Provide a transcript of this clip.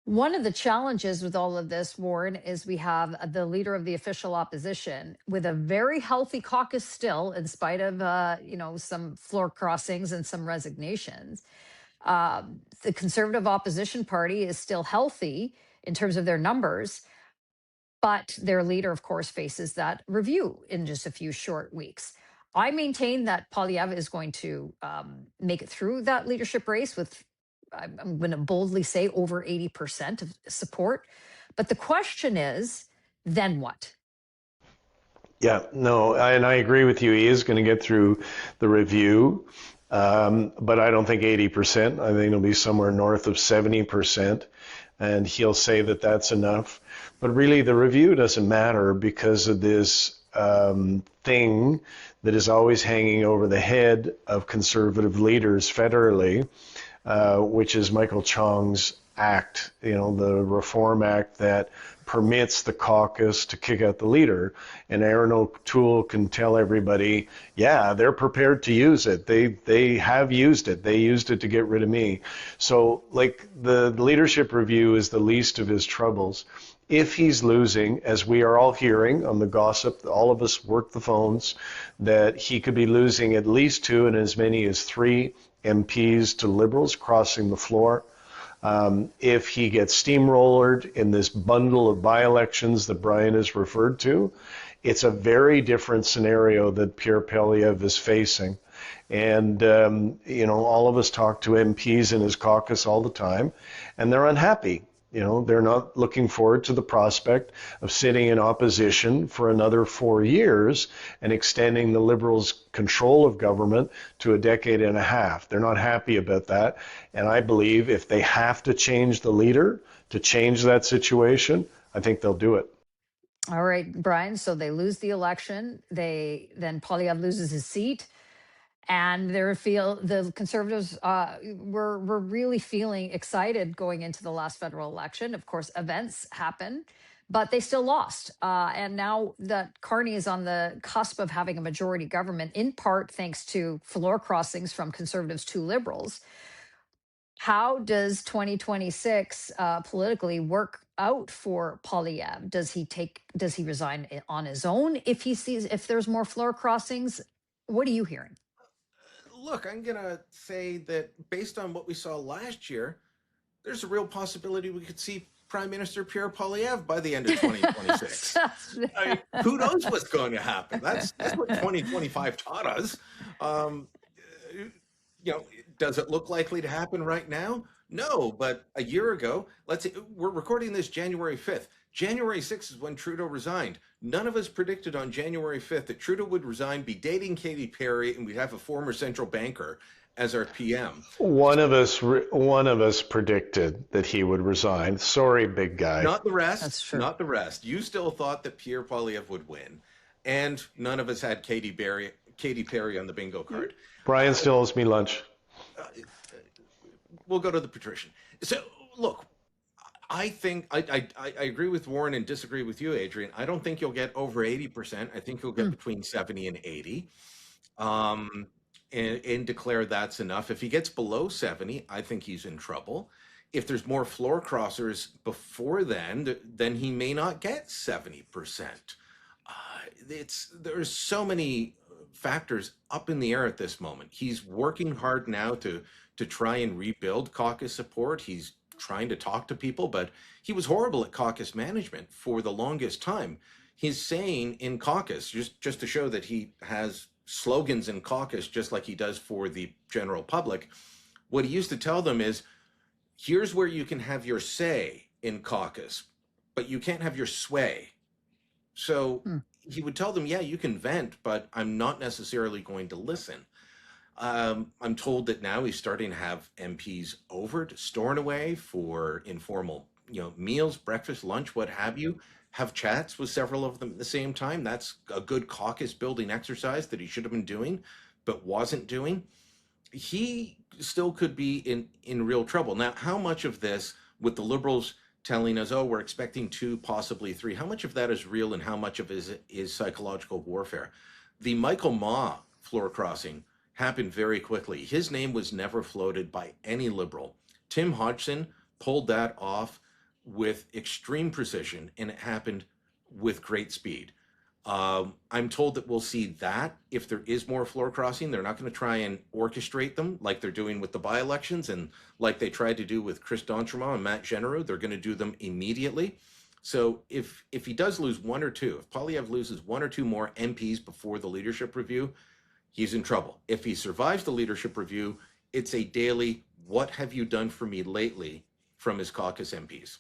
One of the challenges with all of this, Warren, is we have the leader of the official opposition with a very healthy caucus still, in spite of some floor crossings and some resignations. The conservative opposition party is still healthy in terms of their numbers, but their leader, of course, faces that review in just a few short weeks. I maintain that Poilievre is going to make it through that leadership race with, I'm going to boldly say, over 80% of support. But the question is, then what? Yeah, no, and I agree with you. He is going to get through the review, but I don't think 80%. I think it'll be somewhere north of 70%, and he'll say that that's enough. But really, the review doesn't matter because of this thing that is always hanging over the head of conservative leaders federally, which is Michael Chong's act, the Reform Act that permits the caucus to kick out the leader. And Aaron O'Toole can tell everybody, yeah, they're prepared to use it. They have used it. They used it to get rid of me. So the leadership review is the least of his troubles. If he's losing, as we are all hearing on the gossip, all of us work the phones, that he could be losing at least 2 and as many as 3 MPs to Liberals crossing the floor. If he gets steamrollered in this bundle of by-elections that Brian has referred to, it's a very different scenario that Pierre Poilievre is facing. And, all of us talk to MPs in his caucus all the time, and they're unhappy. They're not looking forward to the prospect of sitting in opposition for another 4 years and extending the Liberals' control of government to a decade and a half. They're not happy about that. And I believe if they have to change the leader to change that situation, I think they'll do it. All right, Brian. So they lose the election. Then Poilievre loses his seat. And the Conservatives were really feeling excited going into the last federal election. Of course, events happen, but they still lost. And now that Carney is on the cusp of having a majority government, in part thanks to floor crossings from Conservatives to Liberals. How does 2026 politically work out for Poilievre? Does he resign on his own if there's more floor crossings? What are you hearing? Look, I'm going to say that based on what we saw last year, there's a real possibility we could see Prime Minister Pierre Poilievre by the end of 2026. Who knows what's going to happen? That's what 2025 taught us. Does it look likely to happen right now? No, but a year ago, we're recording this January 5th. January 6th is when Trudeau resigned. None of us predicted on January 5th that Trudeau would resign, be dating Katy Perry, and we'd have a former central banker as our PM. One of us predicted that he would resign. Sorry, big guy. Not the rest. That's true. Not the rest. You still thought that Pierre Poilievre would win, and none of us had Katy Perry on the bingo card. Brian still owes me lunch. We'll go to the patrician. So, look, I think I agree with Warren and disagree with you, Adrienne. I don't think you'll get over 80%. I think you'll get between 70 and 80, and declare that's enough. If he gets below 70, I think he's in trouble. If there's more floor crossers before then he may not get 70%. There's so many factors up in the air at this moment. He's working hard now to try and rebuild caucus support. He's trying to talk to people, but he was horrible at caucus management for the longest time. He's saying in caucus, just to show that he has slogans in caucus, just like he does for the general public, what he used to tell them is, here's where you can have your say in caucus, but you can't have your sway. So he would tell them, yeah, you can vent, but I'm not necessarily going to listen. I'm told that now he's starting to have MPs over to Stornoway for informal, meals, breakfast, lunch, what have you, have chats with several of them at the same time. That's a good caucus building exercise that he should have been doing, but wasn't doing. He still could be in real trouble. Now, how much of this, with the Liberals telling us, oh, we're expecting 2, possibly 3, how much of that is real and how much of it is psychological warfare? The Michael Ma floor crossing happened very quickly. His name was never floated by any Liberal. Tim Hodgson pulled that off with extreme precision, and it happened with great speed. I'm told that we'll see that if there is more floor crossing. They're not going to try and orchestrate them like they're doing with the by-elections and like they tried to do with Chris d'Entremont and Matt Genereux. They're going to do them immediately. So if he does lose one or two, if Poilievre loses one or two more MPs before the leadership review, he's in trouble. If he survives the leadership review, it's a daily, what have you done for me lately, from his caucus MPs.